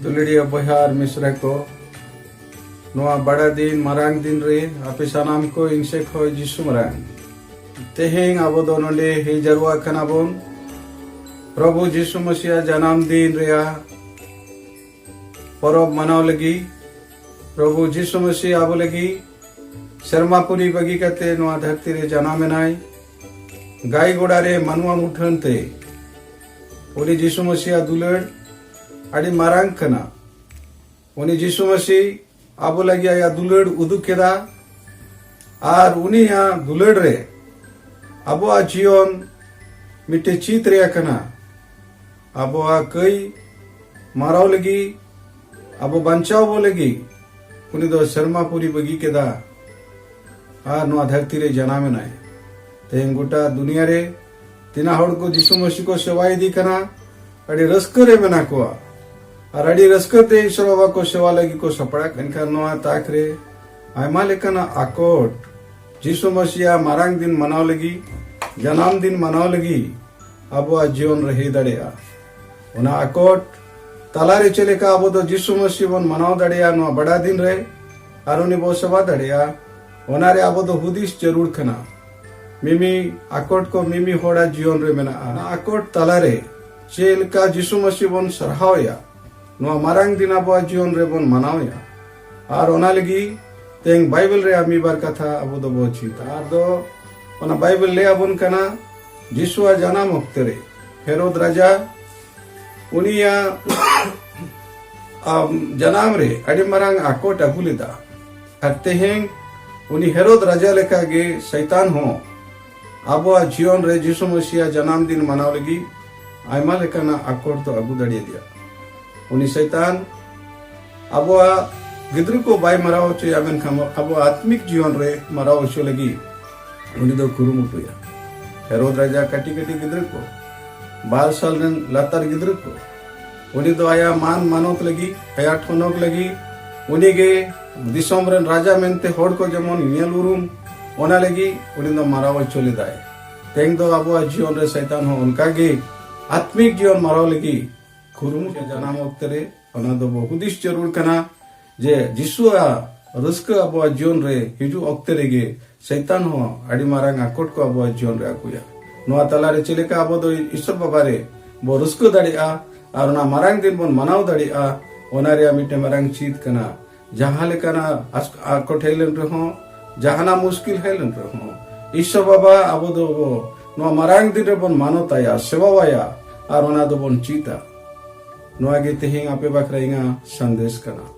दुलड़िया बहार मिश्रा को नोआ बड़ा दिन मारांग दिन रे आपे सानाम को इनसे खो जिसु मरांग तेहेंग आबो दो नोंडे हे जरवा कनाबोन प्रभु जिसु मसीहा जन्म दिन रेया परब मनाव लगी प्रभु जिसु मसीह आबो लगी शर्मापुरी बगी कते नोआ धरती रे जन्म नाई गाय गोड़ा रे मनुआ मुठन ते उनी जिसु मसीहा दुलड़ अड़ी मारांग कना उनी जिसु मसीह आबो लगिया या दुलड़ उदुक केदा आर उनी या दुलड़ रे आबो आ जीवन मिटे चीत रे कना आबो आ कई माराव लगी आबो बंचाव बो लगी उनी दो शर्मापुरी बगी केदा आर नो धरती रे जनामे नाय तें गोटा दुनिया रे तिना हड़ को जिसु मसीह को सेवाई दी कना अड़ी रस्क रे मेना को और अड़ी रस्क ते ईश्वर बाबा को सेवा लगी को सपड़ा कनका नोआ ताक रे आयमा लेकना आकोट जिसु मसीह मारांग दिन मनाव लगी जन्म दिन मनाव लगी अब आ जीवन रही दड़ेया उना आकोट तलारे चले का अब तो जिसु मसीह बन मनाव दड़ेया नो बड़ा दिन रे और उन्हें वो सेवा दड़ेया ओनारे अब तो हुदिस जरूर खना मिमी आकोट को मिमी होड़ा जीवन रे मेना आकोट तलारे चेल का जिसु मसीह बन सरहावया नो मारांग दिन अब जीवन रे बन मनावया और ओना लगी तेंग बाइबल रे आमी बार कथा अब तो बहुत चीता और दो ओना बाइबल ले अबन कना जिसुआ जन्म वक्त रे हेरोद राजा उनिया जनाम रे अड़ी मारांग आकोट अगुलिदा हत्ते हेंग उनी हेरोद राजा लेका गे शैतान हो अब जीवन रे जिसु मसीह जन्म दिन मनाव लगी आयमा लेकना आकोट तो अगु दड़िया दिया उनी शैतान अब गिद्र को बाय मराव चे आगन खम अब आत्मिक जीवन रे मराव छो लगी उनी दो कुरुमुटुया हेरोद राजा कटी कटी गिद्र को 12 साल रन लतार गिद्र को उनी दो आया मान मानोक लगी आया ठोनोक लगी उनी गे दिसोम रन राजा मेनते होड़ को जमन नियल उरुम ओना लगी उनी दो मराव चले दाए तेंग दो अब जीवन रे शैतान हो उनका गे आत्मिक जीवन मराव लगी कुरुमुट जनाम वक्त रे ओना दो बहुदिस जरूर कना जे जिसुआ रस्क अब जीवन रे हिजु वक्त रे गे शैतान हो अड़ी मारांग आकोट को अब जीवन रे आकुया नोआ तलारे चले का अब दो ईश्वर बाबा रे बो रस्क दड़िया और ना मारांग दिन बन मनाव दड़िया ओना रे मिटे मारांग चीत कना जहां लेकना आकोट हेलन रे हो जहाना मुश्किल हेलन रे हो ईश्वर बाबा अब दो नोआ मारांग दिन रे बन मानोताया सेवावाया और ओना दो बन चीता नोआ गे तेहिंग आपे बाखराइंगा संदेश कना।